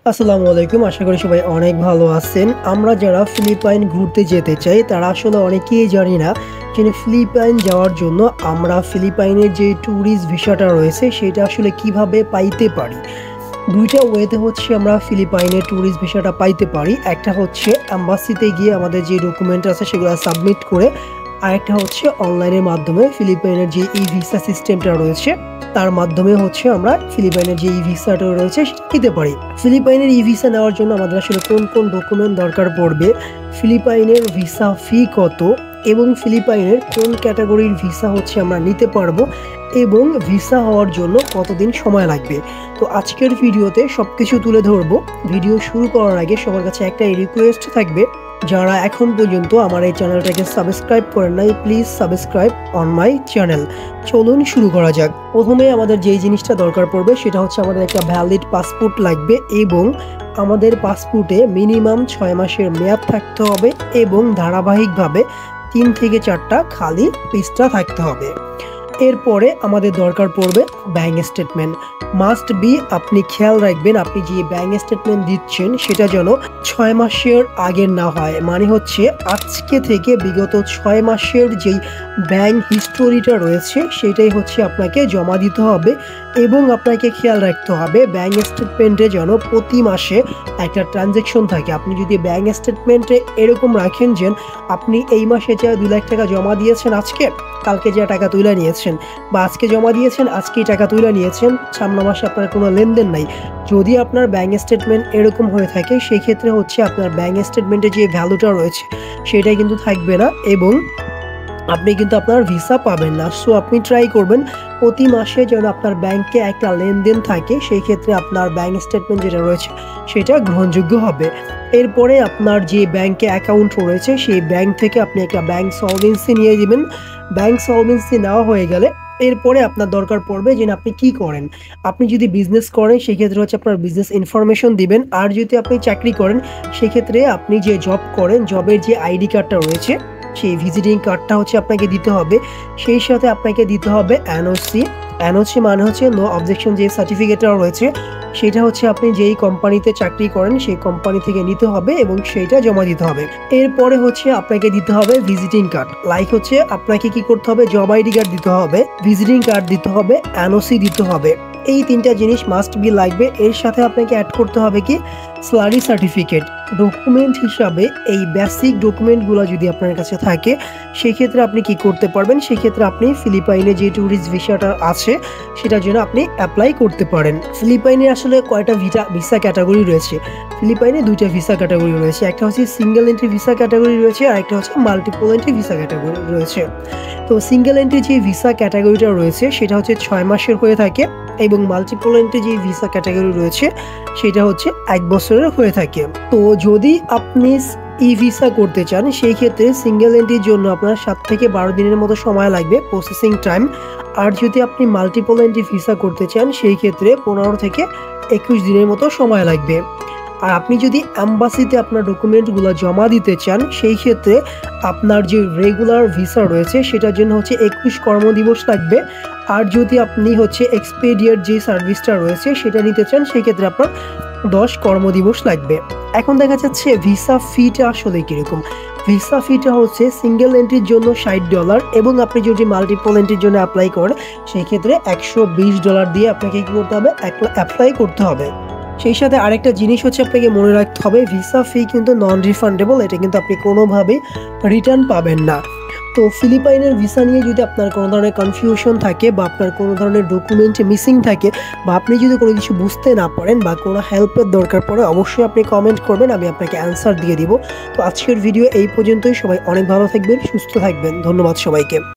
আসসালামু আলাইকুম। আশা করি সবাই অনেক ভালো আছেন। আমরা যারা ফিলিপাইন ঘুরতে যেতে চাই তারা আসলে অনেকেই জানি না যে ফিলিপাইন যাওয়ার জন্য আমরা ফিলিপাইনের যে ট্যুরিস্ট ভিসাটা রয়েছে সেটা আসলে কিভাবে পাইতে পারি। ২ টা ওয়েতে হচ্ছে আমরা ফিলিপাইনের ট্যুরিস্ট ভিসাটা পাইতে পারি। একটা হচ্ছে এম্বাসিতে গিয়ে আমাদের যে ডকুমেন্ট আছে সেগুলো সাবমিট করে, আরেকটা হচ্ছে অনলাইনের মাধ্যমে ফিলিপাইনের যে ই-ভিসা সিস্টেমটা রয়েছে তার মাধ্যমে হচ্ছে আমরা ফিলিপাইনের যে ই-ভিসাটা রয়েছে সেটা নিতে পারি। ফিলিপাইনের ই-ভিসা নেওয়ার জন্য আমাদের আসলে কোন ডকুমেন্ট দরকার পড়বে, ফিলিপাইনের ভিসা ফি কত এবং ফিলিপাইনের কোন ক্যাটাগরির ভিসা হচ্ছে আমরা নিতে পারবো এবং ভিসা হওয়ার জন্য কতদিন সময় লাগবে। তো আজকের ভিডিওতে সবকিছু তুলে ধরবো। ভিডিও শুরু করার আগে সবার কাছে একটাই রিকোয়েস্ট থাকবে, যারা এখন পর্যন্ত আমার এই চ্যানেলটাকে সাবস্ক্রাইব করেন নাই please subscribe on my channel. চলুন শুরু করা যাক। প্রথমে আমাদের যেই জিনিসটা দরকার পড়বে সেটা হচ্ছে আমাদের একটা ভ্যালিড পাসপোর্ট লাগবে এবং আমাদের পাসপোর্টে মিনিমাম 6 মাসের মেয়াদ থাকতে হবে এবং ধারাবাহিকভাবে ৩ থেকে ৪টা খালি পৃষ্ঠা থাকতে হবে। এরপরে আমাদের দরকার পড়বে ব্যাংক স্টেটমেন্ট। মাস্ট বি, আপনি খেয়াল রাখবেন আপনি যে ব্যাংক স্টেটমেন্ট দিচ্ছেন সেটা যেন 6 মাসের আগের না হয়। মানে হচ্ছে আজকে থেকে বিগত 6 মাসের যেই ব্যাংক হিস্টোরিটা রয়েছে সেটাই হচ্ছে আপনাকে জমা দিতে হবে এবং আপনাকে খেয়াল রাখতে হবে ব্যাংক স্টেটমেন্টে যেন প্রতি মাসে একটা ট্রানজ্যাকশন থাকে। আপনি যদি ব্যাংক স্টেটমেন্টে এরকম রাখেন যে আপনি এই মাসে যা 2 লাখ টাকা জমা দিয়েছেন আজকে, কালকে যে টাকা তুলে নিয়েছেন, বা আজকে জমা দিয়েছেন আজকেই টাকা তুলে নিয়েছেন, সামনের মাসে আপনার কোনো লেনদেন নাই, যদি আপনার ব্যাংক স্টেটমেন্ট এরকম হয়ে থাকে সেই ক্ষেত্রে হচ্ছে আপনার ব্যাংক স্টেটমেন্টে যে ভ্যালুটা রয়েছে সেটাই কিন্তু থাকবে না এবং আপনি কিন্তু আপনার ভিসা পাবেন না। সো আপনি ট্রাই করবেন প্রতি মাসে যেন আপনার ব্যাংকে একটা লেনদেন থাকে, সেই ক্ষেত্রে আপনার ব্যাংক স্টেটমেন্ট যেটা রয়েছে সেটা গ্রহণযোগ্য হবে। এরপরে আপনার যে ব্যাংকে অ্যাকাউন্ট রয়েছে সেই ব্যাংক থেকে আপনি একটা ব্যাংক সলভেন্সি নিয়ে দিবেন। ব্যাংক সলভেন্সি নেওয়া হয়ে গেলে এরপরে আপনার দরকার পড়বে যে আপনি কি করেন। আপনি যদি বিজনেস করেন সেক্ষেত্রে হচ্ছে আপনার বিজনেস ইনফরমেশন দিবেন, আর যদি আপনি চাকরি করেন সেক্ষেত্রে আপনি যে জব করেন জবের যে আইডি কার্ডটা রয়েছে সেই ভিজিটিং কার্ডটা হচ্ছে আপনাকে দিতে হবে। সেই সাথে আপনাকে দিতে হবে এনওসি। এনওসি মানে হচ্ছে নো অবজেকশন যে সার্টিফিকেটটা রয়েছে সেটা হচ্ছে আপনি যেই কোম্পানিতে চাকরি করেন সেই কোম্পানি থেকে নিতে হবে এবং সেইটা জমা দিতে হবে। এরপরে হচ্ছে আপনাকে দিতে হবে ভিজিটিং কার্ড। লাইক হচ্ছে আপনাকে কি করতে হবে, জব আইডি কার্ড দিতে হবে, ভিজিটিং কার্ড দিতে হবে, এনওসি দিতে হবে। এই 3টা জিনিস মাস্ট বি লাগবে। এর সাথে আপনাকে অ্যাড করতে হবে কি, স্যালারি সার্টিফিকেট। ডকুমেন্ট হিসাবে এই বেসিক ডকুমেন্টগুলো যদি আপনার কাছে থাকে সেক্ষেত্রে আপনি কি করতে পারবেন, সেক্ষেত্রে আপনি ফিলিপাইনে যে ট্যুরিস্ট ভিসাটা আছে সেটার জন্য আপনি অ্যাপ্লাই করতে পারেন। ফিলিপাইনে আসলে কয়টা ভিসা ক্যাটাগরি রয়েছে, ফিলিপাইনে 2টা ভিসা ক্যাটাগরি রয়েছে। একটা হচ্ছে সিঙ্গেল এন্ট্রি ভিসা ক্যাটাগরি রয়েছে আর একটা হচ্ছে মাল্টিপল এন্ট্রি ভিসা ক্যাটাগরি রয়েছে। তো সিঙ্গেল এন্ট্রি যে ভিসা ক্যাটাগরিটা রয়েছে সেটা হচ্ছে 6 মাসের হয়ে থাকে এবং মাল্টিপল এন্ট্রি যে ভিসা ক্যাটাগরি রয়েছে সেটা হচ্ছে 1 বছরের হয়ে থাকে। তো যদি আপনি ই ভিসা করতে চান সেই ক্ষেত্রে সিঙ্গেল এন্ট্রির জন্য আপনার 7 থেকে 12 দিনের মতো সময় লাগবে প্রসেসিং টাইম। আর যদি আপনি মাল্টিপল এন্ট্রি ভিসা করতে চান সেই ক্ষেত্রে 15 থেকে 21 দিনের মতো সময় লাগবে। আর আপনি যদি এম্বাসিতে আপনার ডকুমেন্টগুলো জমা দিতে চান সেই ক্ষেত্রে আপনার যে রেগুলার ভিসা রয়েছে সেটার জন্য হচ্ছে 21 কর্মদিবস লাগবে। আর যদি আপনি হচ্ছে এক্সপেডিয়েট যে সার্ভিসটা রয়েছে সেটা নিতে চান সেই ক্ষেত্রে আপনার 10 কর্মদিবস লাগবে। এখন দেখা যাচ্ছে ভিসা ফিটা আসলে কিরকম। ভিসা ফিটা হচ্ছে সিঙ্গেল এন্ট্রির জন্য $60 এবং আপনি যদি মাল্টিপল এন্ট্রির জন্য অ্যাপ্লাই করেন সেই ক্ষেত্রে $120 দিয়ে আপনাকে কি করতে হবে, অ্যাপ্লাই করতে হবে। সেই সাথে আরেকটা জিনিস হচ্ছে আপনাকে মনে রাখতে হবে ভিসা ফি কিন্তু নন রিফান্ডেবল, এটা কিন্তু আপনি কোনোভাবেই রিটার্ন পাবেন না। তো ফিলিপাইনের ভিসা নিয়ে যদি আপনার কোনো ধরনের কনফিউশন থাকে বা আপনার কোনো ধরনের ডকুমেন্ট মিসিং থাকে বা আপনি যদি কোনো কিছু বুঝতে না পারেন বা কোনো হেল্পের দরকার পড়ে অবশ্যই আপনি কমেন্ট করবেন, আমি আপনাকে অ্যান্সার দিয়ে দিব। তো আজকের ভিডিও এই পর্যন্তই। সবাই অনেক ভালো থাকবেন, সুস্থ থাকবেন। ধন্যবাদ সবাইকে।